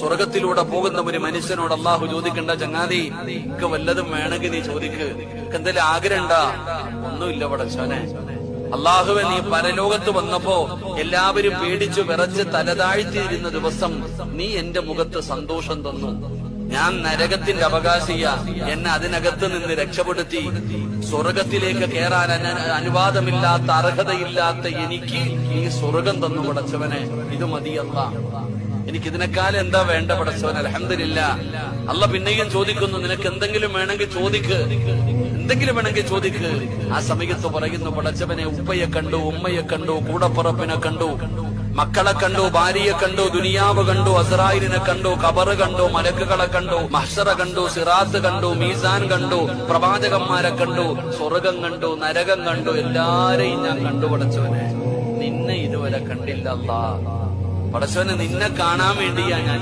സ്വർഗത്തിലൂടെ പോകുന്ന ഒരു മനുഷ്യനോട് അള്ളാഹു ചോദിക്കണ്ട, ചങ്ങാതി എനിക്ക് വല്ലതും വേണമെങ്കിൽ നീ ചോദിക്ക്, എന്തെങ്കിലും ആഗ്രഹണ്ട? ഒന്നുമില്ല പടച്ചോനെ. അള്ളാഹുവെ, നീ പരലോകത്ത് വന്നപ്പോ എല്ലാവരും പേടിച്ചു വിറച്ച് തലതാഴ്ത്തിയിരുന്ന ദിവസം നീ എന്റെ മുഖത്ത് സന്തോഷം തന്നു. ഞാൻ നരകത്തിന്റെ അവകാശിയ, എന്നെ അതിനകത്ത് നിന്ന് രക്ഷപ്പെടുത്തി സ്വർഗത്തിലേക്ക് കയറാൻ അനുവാദമില്ലാത്ത, അർഹതയില്ലാത്ത എനിക്ക് ഈ സ്വർഗം തന്നു പടച്ചവനെ. ഇത് മതിയല്ല, എനിക്കിതിനേക്കാൾ എന്താ വേണ്ട പടച്ചവൻ? അൽഹംദുലില്ലാഹ്. അല്ല പിന്നെയും ചോദിക്കുന്നു, നിനക്ക് എന്തെങ്കിലും വേണമെങ്കിൽ ചോദിക്ക്, എന്തെങ്കിലും വേണമെങ്കിൽ ചോദിക്ക്. ആ സമയത്ത് പറയുന്നു, പടച്ചവനെ, ഉപ്പയെ കണ്ടു, ഉമ്മയെ കണ്ടു, കൂടപ്പുറപ്പിനെ കണ്ടു, മക്കളെ കണ്ടു, ഭാര്യയെ കണ്ടു, ദുനിയാവ് കണ്ടു, അസ്റായിലിനെ കണ്ടു, ഖബറ് കണ്ടു, മലക്കുകളെ കണ്ടു, മഹ്ശറ കണ്ടു, സിറാത്ത് കണ്ടു, മീസാൻ കണ്ടു, പ്രവാചകന്മാരെ കണ്ടു, സ്വർഗം കണ്ടു, നരകം കണ്ടു, എല്ലാരെയും ഞാൻ കണ്ടു പടച്ചവനെ. നിന്നെ ഇതുവരെ കണ്ടില്ല അല്ലാ. പടച്ചവനെ, നിന്നെ കാണാൻ വേണ്ടിയാ ഞാൻ